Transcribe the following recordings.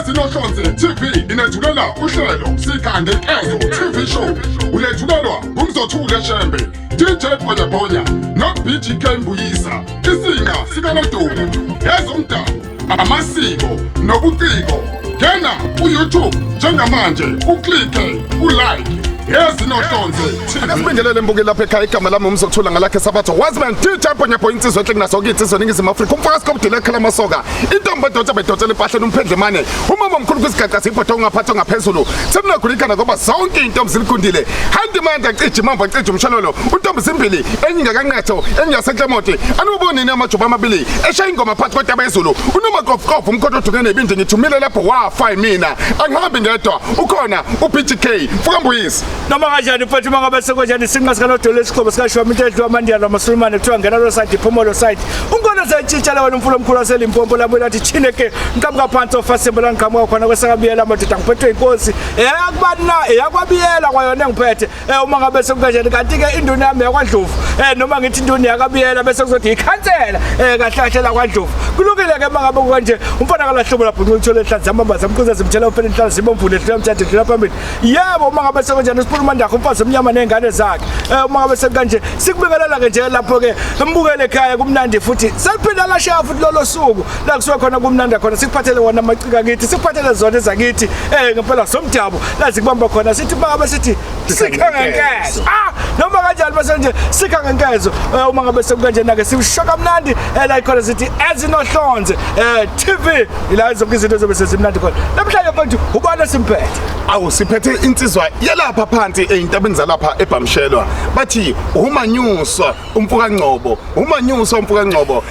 Yazinohlonze TV inethulela uhlelo Sikhangenkezo TV show. Ulethulelwa uMzothule Shembe, DJ Bonya no BGK Mbuyisa. Isinga sikaNodumo, ezomdabu, amasiko nobuciko. Ngena ku-YouTube njengamanje, uklike, ulike. Yazinohlonze TV. Akasibingelele mbukeli lapha ekhaya, igama lami uMzothula ngalakhe sabatho. Wazi man DJ Bonya insizwe enhle kunaso kithi izoningizimu Afrika. Umfakazi komdile ekhala masoka. Intombi edonsa bedonsela impahla umphendlemane. Umama omkhulu kwisigaqasi ibhodo ongaphathwa ngaphezulu. Semnagulikana ngoba zonke intombi zilikundile. Handimanda cije mamba cije umshalolo. Untombi zimbili enyinga kanqatho enyasenklemoti. Anubonini amajoba amabili eshaya ingoma phansi kodaba ezulu. Unoma kof umkhodo odukene nebindi ngithumile lapho wafa mina. Angihambi ngedwa. Ukhona uBGK Mbuyisa. Noma kanjani mfethu mangabe sekonjani sinqa sikanodolo esixhobo sikashwama into edliwa amandiyana amasulumane kuthiwa ngena lo side iphomolo side unkona sayitshitshala wena umfulo omkhulu waselimpompo labo lathi chineke nkamka phansi ofasibela ngiqhamuka khona kwesakabiyela amadoda ngiphethwe inkosi akubani yakwabiyela kwayona ngiphethe uma ngabe sekukanjani kanti ke induna yami yakwaDlovu noma ngithi induna yakabiyela bese kuzothi ikhansela kahlahlela kwaDlovu kulungile ke mangabe kanje umfana kalahlobo lapho ngithole ehlanzi amambaza amkhuza zimtshela uphela inhlanzi sibomvule ehlula umthathe dlula phambili yebo uma ngabe sekonjani uSipulumanda umfazi omnyama nengane zakhe uma ngabe sekanje sikubingelela ke nje lapho ke mbukele ekhaya kumnandi futhi seliphinda lasha futhi lolo suku la kusuka khona kumnandi khona sikuphathele wona amacika kithi sikuphathele zona ezakithi ngempela somdabu la zikubamba khona sithi ngabe sithi Sikhangenkezo noma kanjani bese nje Sikhangenkezo uma ngabe sekanje nake sibishoka mnandi la ikhona sithi ezinohlonze TV ila zonke izinto zobe sezimnandi khona namhlanje mfowethu ubani simphethe awu siphethe insizwa yalapha phansi eintabeni zalapha eBhamshelwa bathi Umanyuswa umfukangcobo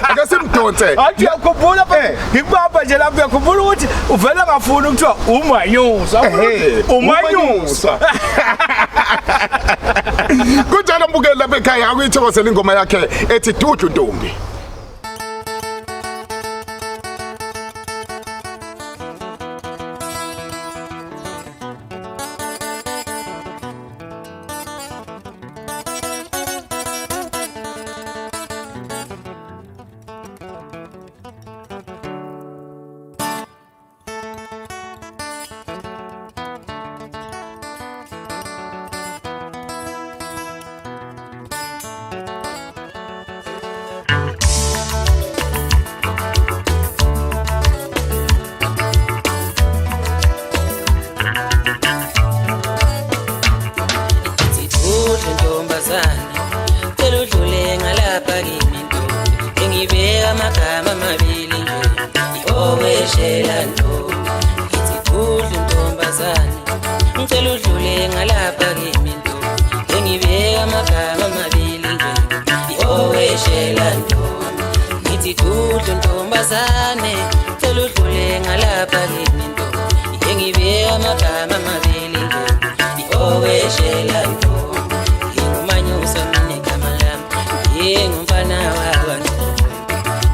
ake simdonse athi yakhumbula ngikubamba nje lapha yakhumbula ukuthi uvela ngafuni ukuthiwa Umanyuswa kunjalo mbukeli lapha ekhaya akuyithokozela ingoma yakhe ethi Dudu Ntombi.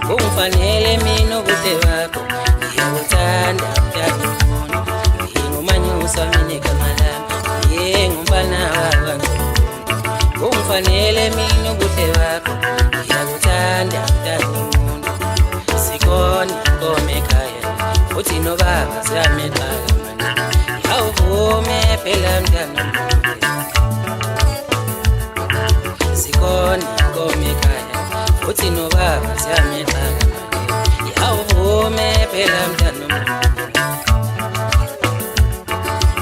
Umfanele mina ubuhle bakho ngiyawuthanda Umanyuswa mina igama lami ngumfana wakho umfanele mina ubuhle bakho ngiyawuthanda umuntu Sikona ngome ekhaya uthi nobaba siyamexaka manje awuvume phela mntana Sikona ngome ekhaya uthi nobaba siyamexaka awuvume phela mntana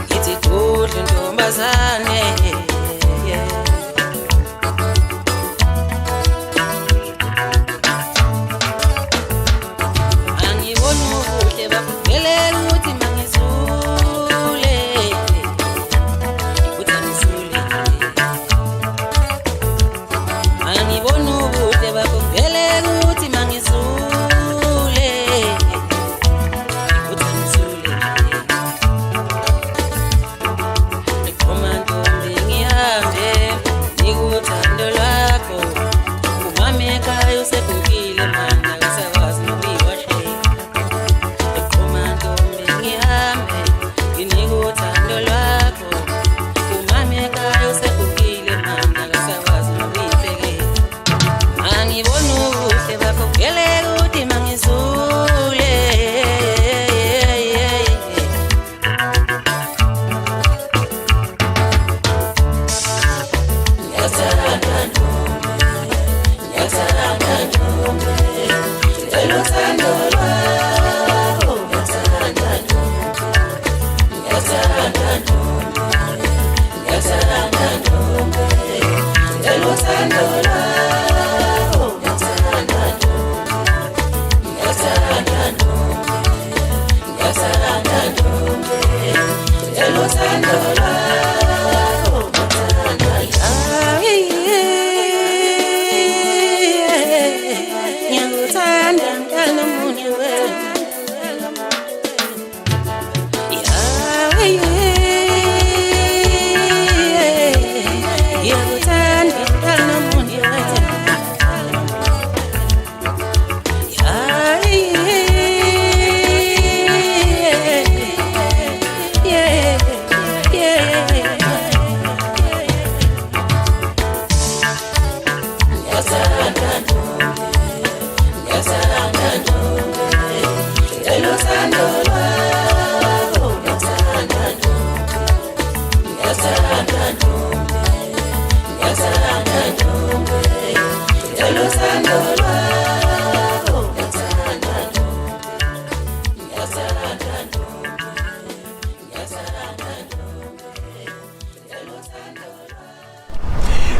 ngithi Dudu ntombazane angibona ubuhle bakuvela ukuthi mangizule uthi ngisule angibona ubuhle bakuvela ukuthi mangizule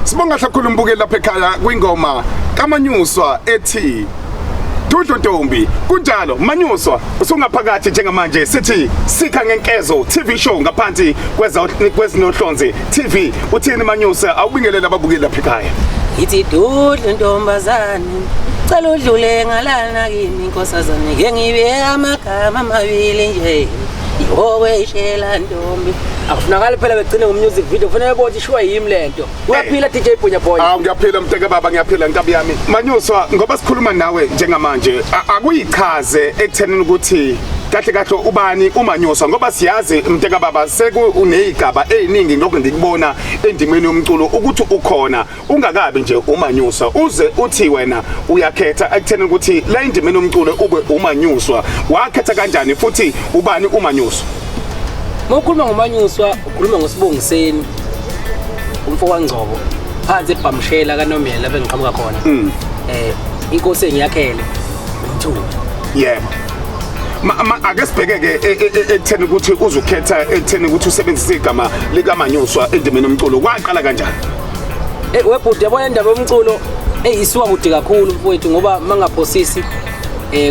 Sibonga kakhulu mbukeli lapha ekhaya kwingoma kaManyuswa ethi Dudlu Ntombi. Kunjalo Manyuswa usungaphakathi njengamanje sithi Sikhangenkezo TV show ngaphansi kwezinohlonze TV. Uthini Manyuswa awubingelela ababukeli lapha ekhaya? Ithi dudlu ntombazane cela udlule ngalana kimi inkosazane ke ngibe amagama amabili nje ihowe ishela ntombi akufunakala phela begcine ngumusic video kufanele bothi shwa yimi lento uyaphila DJ Punya Boy. Ngiyaphila mteke baba ngiyaphila nkabi yami. Manyuswa ngoba sikhuluma nawe njengamanje akuyichaze ekuthenini ukuthi kahle kahle ubani uManyuswa ngoba siyazi mteka baba sekunezigaba eziningi lokho ngikubona endimeni yomculo ukuthi ukhona ungakabi nje uManyuswa uze uthi wena uyakhetha ekuthenini ukuthi la endimeni yomculo ube uManyuswa wakhetha kanjani futhi ubani uManyuswa? Ngokukhuluma ngoManyuswa ukhuluma ngosibongiseni umfo kaNgcobo phansi eBhamshela kaNomela lapho engiqhamuka khona. Inkosi engiyakhele umthunzi. Yebo. Ake sibheke ke ekutheni ukuthi uzukhetha ekutheni ukuthi usebenzise igama likaManyuswa endimeni yomculo kwaqala kanjani? Webhuti yabona indaba yomculo eyisuka kude kakhulu mfowethu ngoba mangaphosisi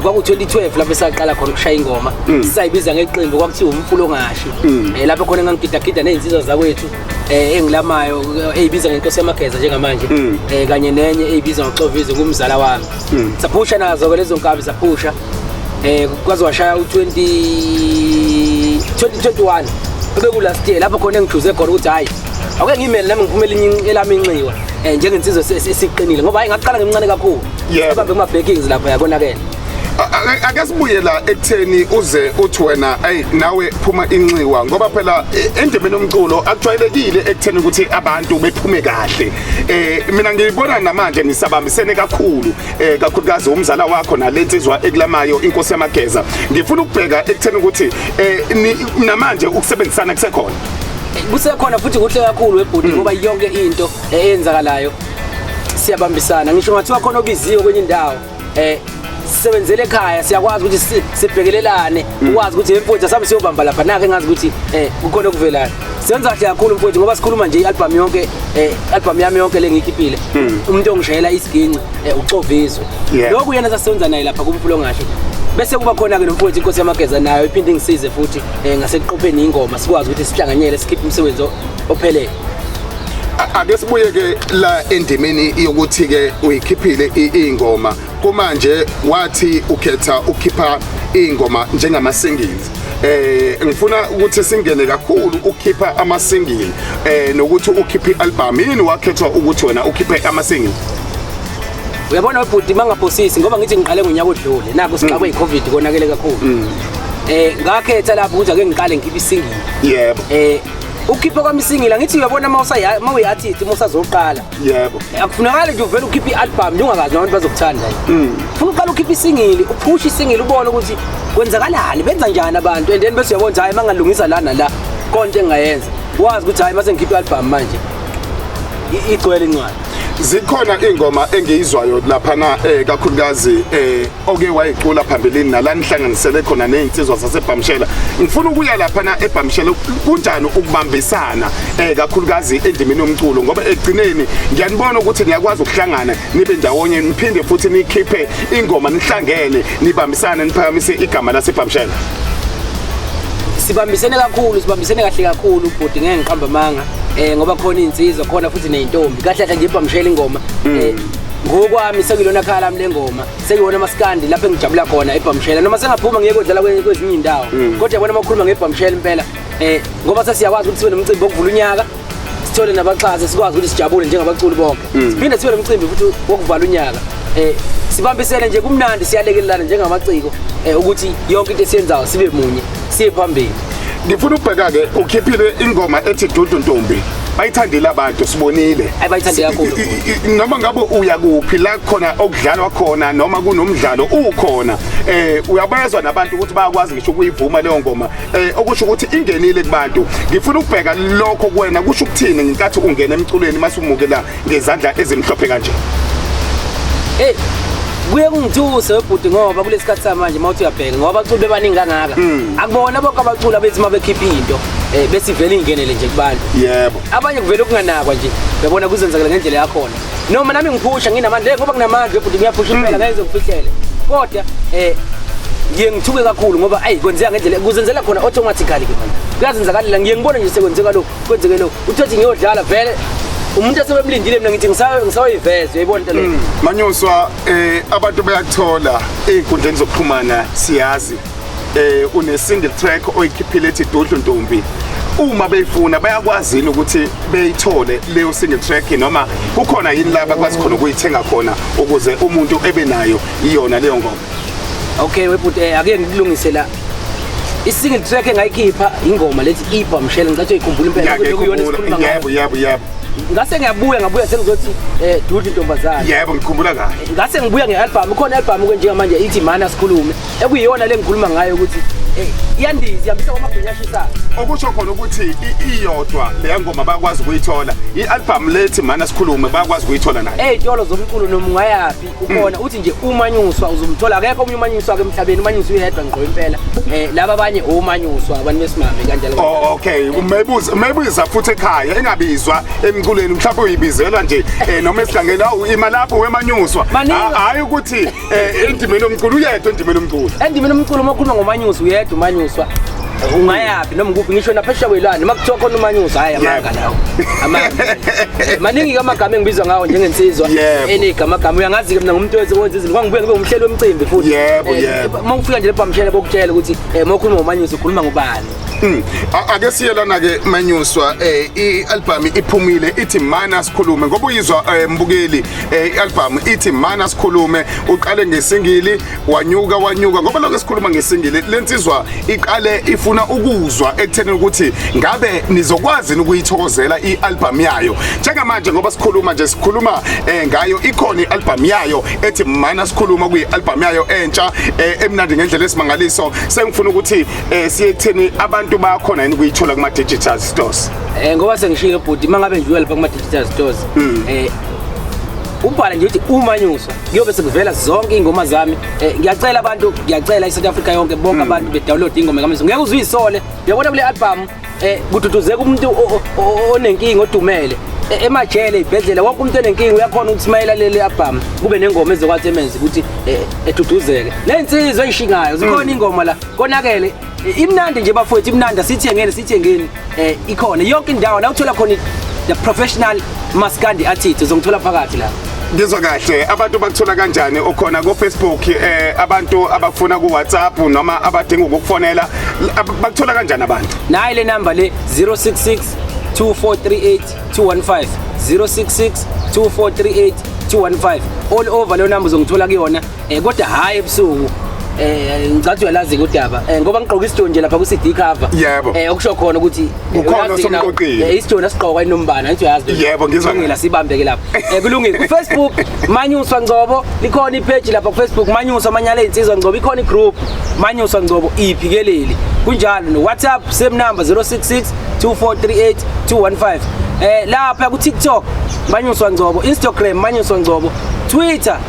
kwaku 2012 lapho esaqala khona ukushaya ingoma sisayibiza ngeqembu kwakuthiwa umfulo ngashi lapho khona ngangigidagida nezinsizwa zakwethu engilamayo ezibiza ngenkosi yamageza njengamanje kanye nenye ezibiza ngoXovize kumzala wami saphusha nazo ke lezo nkabi saphusha kwaze washaya u2021 bebe last year lapho khona engithuze khona ukuthi hayi ake ngimele nami ngiphumele elami inxiwa njengensizwe esiqinile ngoba hayi ngaqala ngemncane kakhulu abambe kuma backings lapha yakonakela. Ake sibuye la ekutheni uze uthi wena nawe phuma inxiwa ngoba phela endimeni yomculo akujwayelekile ekutheni ukuthi abantu bephume kahle. Mina ngiyibona namanje nisabambisene kakhulu kakhulukazi umzala wakho nalensizwa ekulamayo inkosi yamageza. Ngifuna ukubheka ekutheni ukuthi namanje ukusebenzisana kusekhona. Kusekhona futhi kuhle kakhulu webhuti ngoba yonke into eyenzakalayo siyabambisana. Ngisho ngathi wakhona obiziwe kwenye indawo sisebenzele ekhaya siyakwazi ukuthi sibhekelelane ukwazi ukuthi emfowethu sabe siyobamba lapha nake ngazi ukuthi kukhona okuvelayo. Senza kahle kakhulu mfowethu ngoba sikhuluma nje i-album yonke album yami yonke lengiyikhipile umuntu ongishayela isiginci uXovizwe lokhu yena sasenza naye lapha kumfulo ngasho bese kuba khona ke nomfowethu inkosi yamageza nayo iphinde ngisize futhi ngaseqopheni ingoma sikwazi ukuthi sihlanganyele sikhiphe umsebenzi ophelele. Ake sibuye ke la endimeni yokuthi ke uyikhiphile ingoma kumanje wathi ukhetha ukhipha ingoma njengama singles. Ngifuna ukuthi singene kakhulu ukhipha ama single nokuthi ukhiphe i-album yini wakhethwa ukuthi wena ukhiphe ama single? Uyabona webhuti mangaphosisi ngoba ngithi ngiqale ngonyaka odlule nako sixakwe iCovid konakele kakhulu. Ngakhetha lapho ukuthi ake ngiqale ngikhiphe isingle. Yebo. Ukhipha kwami single ngithi uyabona mawuyathi musazoqala. Yebo. Akufunakala nje uvela ukhiphe i-album njengakazi abantu bazokuthanda. Ufuna uqala ukhiphe isingle uphushe isingle ubone ukuthi kwenzakalani benza njani abantu and then bese uyabona hayi mangalungisa la nala konke engayenza wazi ukuthi hayi mase ngikhiphe i-album manje igcwele incwadi. Zikhona ingoma engiyizwayo lapha na kakhulukazi oke wayicula phambilini nala nihlanganisele khona nezinsizwa zaseBhamshela. Ngifuna ukuya lapha na eBhamshela kunjani ukubambisana kakhulukazi endimeni yomculo ngoba egcineni ngiyanibona ukuthi niyakwazi ukuhlangana nibe ndawonye niphinde futhi nikhiphe ingoma nihlangene nibambisane niphakamise igama laseBhamshela. sibambisene kahle kakhulu ubhuti ngeke ngiqamba manga ngoba khona insizwa khona futhi nezintombi kahle kahle nje ibhamshela ingoma ngokwami sekuyilona khala lami lengoma sekuyona maskandi lapho engijabula khona ebhamshela noma sengaphuma ngiyeke kodlala kwezinye indawo kodwa yabona makhuluma ngebhamshela impela ngoba sasiyakwazi ukuthi sibe nomcimbi wokuvula unyaka sithole nabaxhasi sikwazi ukuthi sijabule njengabaculi bonke siphinde sibe nomcimbi futhi wokuvala unyaka sibambisene nje kumnandi siyalekelelana njengamaciko ukuthi yonke into esiyenzayo sibe munye siye phambili. Ngifuna ukubheka ke ukhiphile ingoma ethi Dudu Ntombi bayithandile abantu sibonile abayithande kakhulu noma ngabe uya kuphi la khona okudlalwa khona noma kunomdlalo ukhona uyabezwa nabantu ukuthi bayakwazi ngisho ukuyivuma leyo ngoma okusho ukuthi ingenile kubantu. Ngifuna ukubheka lokho kuwena kusho ukuthini ngenkathi ungena emculweni masumukela ngezandla ezimhlophe kanje. Kuye kungithuse webhuti ngoba kulesikhathi samanje mawuthi uyabheka ngoba abaculi bebaningi kangaka akubona bonke abaculi abethi mabekhipha into besivele ingenele nje kubantu. Yebo abanye kuvela ukunganakwa nje bebona kuzenzakala ngendlela yakhona noma nami ngiphusha nginamandla ngoba nginamandla webhuti ngiyaphusha impela ngeke ngizokufihlele kodwa ngiye ngithuke kakhulu ngoba kwenzeka ngendlela kuzenzela khona automatically ke manje kuyazenzakalela ngiye ngibona nje sekwenzeka lokho kwenzeke lokho uthi ngiyodlala vele umuntu asebemlindile mina ngithi ngisawuyiveze uyayibona into leyo. Manyuswa abantu bayakuthola einkundleni zokuxhumana siyazi une single track oyikhiphile ethi Dudu Ntombi uma beyifuna bayakwazini ukuthi beyithole leyo single track noma kukhona yini la bakwazi khona ukuyithenga khona ukuze umuntu ebe nayo iyona leyo ngoma. Okay webhuti ake ngilungisela isingle track engayikhipha ingoma lethi ibhamshela ngicathi uyikhumbula impela ukuthi kuyona isikhuluma ngayo. Yebo ngase ngabuya sengizothi Dudu Ntombazane. Yebo ngikhuluma kahle. Ngase ngibuya ngealbum khona album njengamanje ithi Mana Sikhulume ekuyiyona le ngikhuluma ngayo ukuthi iyandizi yambisa kwamabhunyashisa okusho khona ukuthi iyodwa leya ngoma bayakwazi ukuyithola ialbum lethi Mana Sikhulume bayakwazi ukuyithola nayo ey'tolo zomculo noma ungayapi ukhona uthi nje Umanyuswa uzomthola akekho omunye Umanyuswa ke emhlabeni Umanyuswa uyedwa ngqo impela laba abanye Umanyuswa abantu besimame kanjalo. Okay umeyibuza futhi ekhaya engabizwa emculweni mhlawumbe uyibizelwa nje noma esihlangene imali lapho weManyuswa hayi ukuthi endimeni omculo uyedwa endimeni omculo makhuluma ngomanyuswa uyedwa Umanyuswa ungayapi noma nguphi ngisho naphesheya kwelana makuthiwa khona Umanyuswa hayi amanga lawo maningi amagama engibizwa ngawo njengensizwa enigama uyangazi ke mina ngumuntu wenza izinto kwangibuye ngibe umhleli wemicimbi futhi mawufika nje lebhamshela bokutshela ukuthi mawukhuluma ngomanyuswa ukhuluma ngobani. Ake siyelana ke Manyuswa ialbum iphumile ithi Mana Sikhulume ngoba uyizwa mbukeli ialbum ithi Mana Sikhulume uqale ngesingili wanyuka ngoba lokho sikhuluma ngesingili lensizwa iqale ifuna ukuzwa ekutheni ukuthi ngabe nizokwazi ukuyithokozela ialbum yayo njengamanje ngoba sikhuluma ngayo ikhona ialbum yayo ethi Mana Sikhulume kuyialbum yayo entsha emnandi ngendlela esimangaliso sengifuna ukuthi siyetheni abantu bakhona yini ukuyithola kuma digital stores ngoba sengishilo bhuti mangabe nje uyalapha kuma digital stores ubhala nje uthi Umanyuswa kuyobe sekuvela zonke ingoma zami ngiyacela abantu ngiyacela iSouth Africa yonke bonke abantu bedownload ingoma kaManyuswa ngeke uzuyisole uyabona kule album kududuzeka umuntu onenkingi odumele emajele ibhedlela wonke umuntu enenkingi uyakhona ukuthi mayela leli album kube nengoma ezokwathi emenze ukuthi eduduzeke lensizwe eyishingayo zikhona ingoma la konakele imnandi nje bafowethu imnandi sithengeni ikhona yonke indawo la uthola khona the professional maskandi artist uzongithola phakathi la. Ngizwa kahle abantu bakuthola kanjani okhona ku Facebook abantu abafuna ku WhatsApp noma abadinga ukufonela bakuthola kanjani abantu nayi le number le 066 2438 215 066 2438 215 all over le number uzongithola kuyona kodwa hayi ebusuku ngicathi uyalazi udaba ngoba ngigqoka isijo nje lapha ku CD cover okusho khona ukuthi ukhona somqoqile isijo nasiqoqa inombana ngithi uyazi yebo ngizwa ngila sibambeke lapha kulungile ku Facebook Manyuswa Ngcobo likhona ipage lapha ku Facebook Manyuswa Manyala insizwa Ngcobo ikhona igroup Manyuswa Ngcobo iphikeleli kunjalo no WhatsApp same number 066 2438 215 lapha ku TikTok Manyuswa Ngcobo Instagram Manyuswa Ngcobo Twitter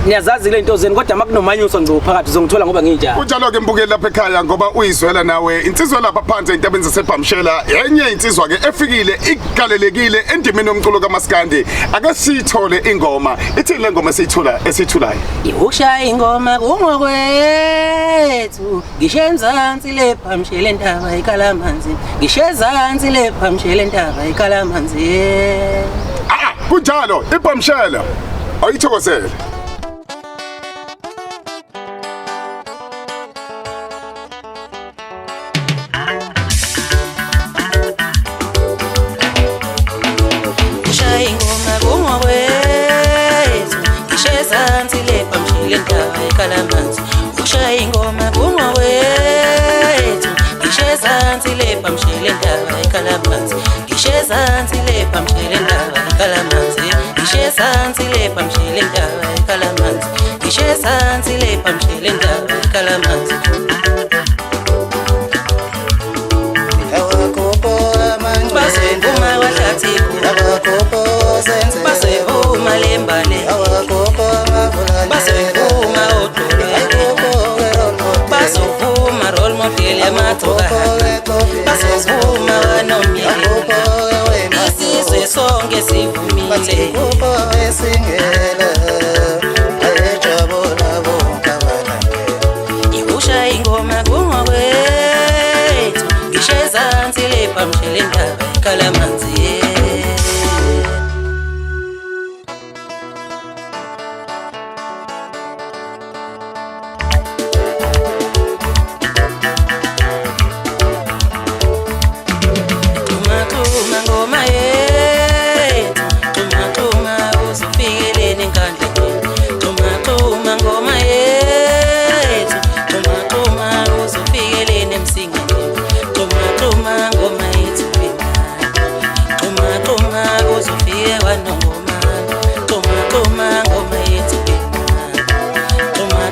niyazazi le nto zeni kodwa makunomanyuso ngizophakathi uzongithola ngoba nginjani. Kunjalo-ke mbukeli lapha ekhaya ngoba uyizwela nawe insizwa lapha phansi ey'ntabeni zasebhamshela enye insizwa-ke efikile igalelekile endimeni yomculo kaMaskandi. Ake siyithole ingoma ithi le ngoma esiyithulayo. Ushaya ingoma kungokwethu ngishe Mzansi lepha mshele ntaba ikalamanzi ngishe Zansi lepha mshele ntaba ikalamanzi. Kunjalo ibhamshela ayithokozele. Ushaya ingoma kungokwethu ngishe Zansi lepha mshele ntaba ikalamanzi ushaya ingoma kungokwethu ngishe Zansi lepha mshele ntaba ikalamanzi ngishe Zansi lepha mshele ntaba ikalamanzi ngishe Zansi lepha mshele ntaba ikalamanzi ngishe Zansi lepha mshele ntaba ikalamanzi. Basevuma wahlathiphu basevuma lembale basevuma odolwe basovuma role model yamathoka basovuma wanomyeni isizwe sonke sivumile. Ushaya ingoma kungokwethu ngishe Zansi lepha mshele ntaba ikalamanzi. Thuma ngoma yethu thuma uzifikelele enkandleni thuma ngoma yethu thuma uzifikelele emsingeni thuma ngoma yethu thuma uzofike wanongoma thuma ngoma yethu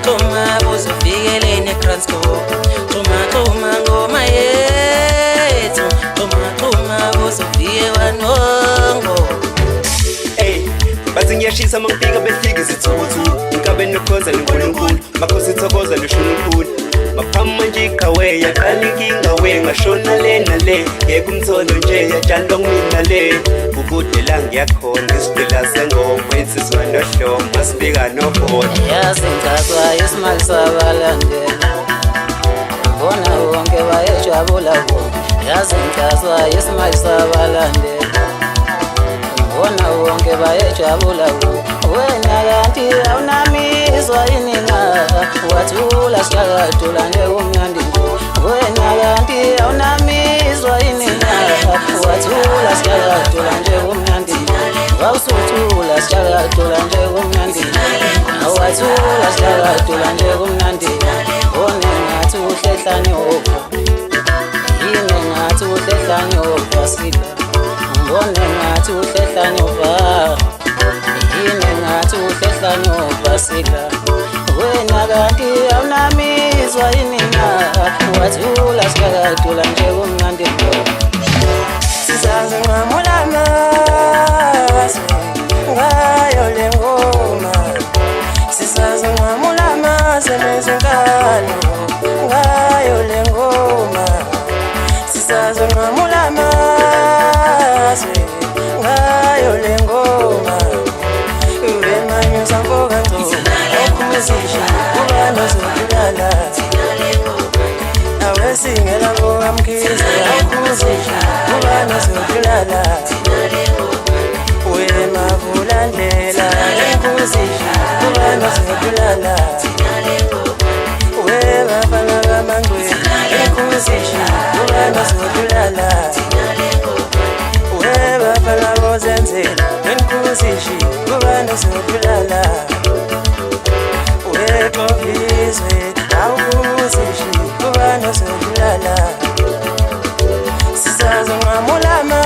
thuma uzifikelele eTranscorp thuma ngoma yethu thuma uzofike wanongo. Bathi ngiyashisa mangifika befika izithuthu inkabe nokhoza nenkulunkulu makhosi thokoza neshununkulu maphama nje ikawe yaqalinkinga we ngashona le nale yeke umtholo nje yatshalwa kumina le ubude la ngiyakhona isipila sengoma insizwa nohloma masifika nobhoda yazi ngizazwa isimali sabalandela bona wonke bayejabula bona yazi ngizazwa isimali sabalandela bona wonke bayejabula wena kanti awunamizwa ininga wathula siyakadula nje kumnandi wena kanti awunamizwa ininga wathula siyakadula nje kumnandi wawusuthula siyakadula nje kumnandi wathula siyakadula nje kumnandi one ngathi uhlehlane opha yini ngathi uhlehlane opha sila ngone ngathi uhlehlane opha yini ngathi uhlehlane opha sila wena kanti awunamizwa ininga wathula siyakadula nje kumnandi sisazi ngamulama ngayo le ngoma sisazi ngamulama senezinkalo ngayo le ngoma sisazi ngamulama ngayo le ngoma Umanyuswa mfoka nto okumuzisha ubano zokulala awesingela mfoka mkhize okumuzisha ubano zokulala wemavulandlela enkuzisha ubano zokulala wemafana kamangwe enkuzisha ubano zokulala wemafana bozenzela enkuzishi ubano zokulala wexovizwe awukuzishi ubano zokulala sisazi ngamulama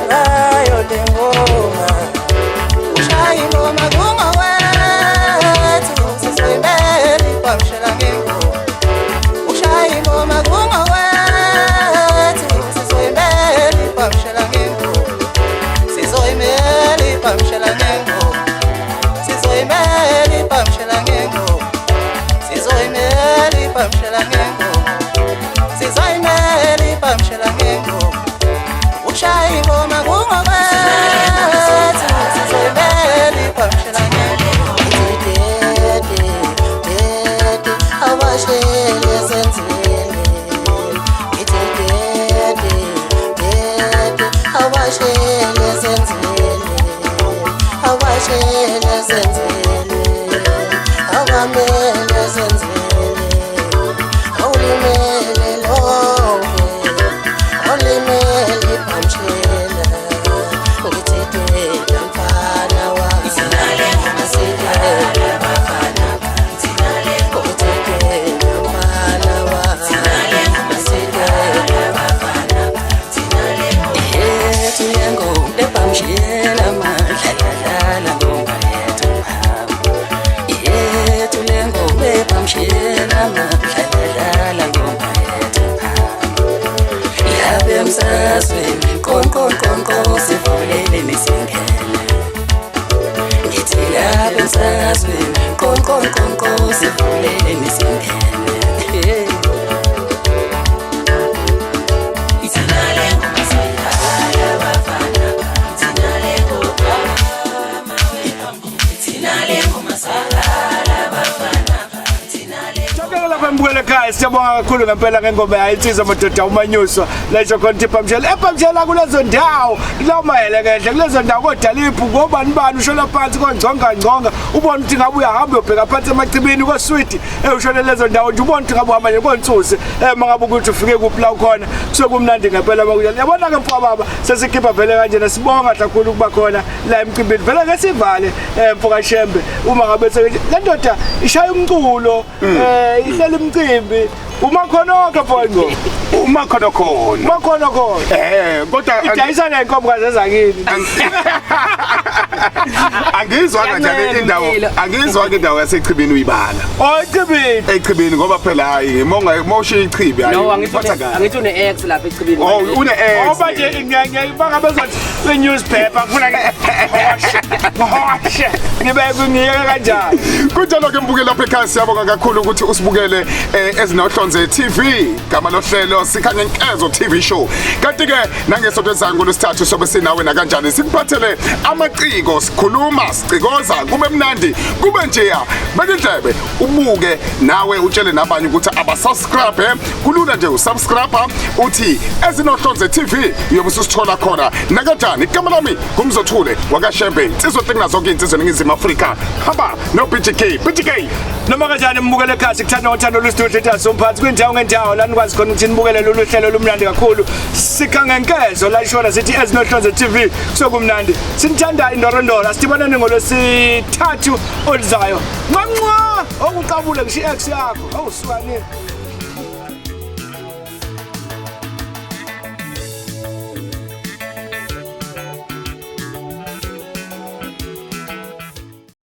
ngayo le ngoma ushaya ingoma kungowethu sizoyimela ibhamshela ngengoma ushaya ingoma kungowethu sizoyimela ibhamshela ngengoma sizoyimela ibhamshela ngengoma ipamshela ngengoma sizoyimela ipamshela ngengoma ushaya ingoma kungokwethu sizoyimela ipamshela ngengoma dede abashele senzele dede abashele senzele abashele senzele abamele senzele awulimele lonke awulimele ipamshela ngithide mfana wami sinale asidale bafana sinale ngithide mfana wami sinale asidale bafana sinale yethu ngengoma epamshela madla ngoma yethu yethu lengoma epamshela madla ngoma yethu yabe emsazweni konko sivulele misingene ngithi yabe emsazweni konko sivulele misingene Mbukele ekhaya siyabonga kakhulu ngempela ngengoma yayinsizwa madoda Umanyuswa lesho khona ipamshela epamshela kulezo ndawo lawo mahelekehle kulezo ndawo kodaliphu ngobani bani ushona phansi kongconga ubona ukuthi ngabe uyahamba uyobheka phansi emacibini koswiti ushona lezo ndawo nje ubona ukuthi ngabe uhamba nje konsusi mangabe ukuthi ufike kuphi la khona kusekumnandi ngempela bakuyala yabona ke mfowabo baba sesikhipha vele kanje nasibonga kakhulu kuba khona la emcibini vele ngesivale mfoka Shembe uma ngabe le ndoda ishaya umculo ihleli imcimbi umakhonokho mfowethu umakhonokho kodwa idayisa nenkomo kazeza kini angizwa kanjani ingizwa ke indawo yasechibini uyibala echibini ngoba phela hayi mawushiya ichibi hayi ngiphatha kahle angithi une X lapha echibini une X ngoba nje bangabe zothi newspaper kufuna ngibe ngiyeke kanjani kunjalo ke mbukeli lapha ekhaya siyabonga kakhulu ukuthi usibukele ezinohlonze TV gama lohlelo Sikhangenkezo TV show kanti ke nangesonto ezayo ngolosithathu sobe sinawe na kanjani sikuphathele amaciko sikhuluma sicikoza kube mnandi kube nje bekindlebe ubuke nawe utshele nabanye ukuthi abasubscribe kulula nje usubscribe uthi ezinohlonze TV uyobe usithola khona na kanjani igama lami ngumzothule wakashembe insizwe zonke insizwe ningizima Afrika hamba no BTK noma kanjani mbukele ekhaya sikuthanda ngothando lwesitudio somphathi kwindawo ngendawo la nikwazi khona ukuthi nibukele lolu hlelo lumnandi kakhulu Sikhangenkezo la ishona sithi ezinohlonze TV kusokumnandi sinithanda indorondora sidibana ngolosithathu olizayo nqanqwa okuqabule ngisho iX yakho awusukani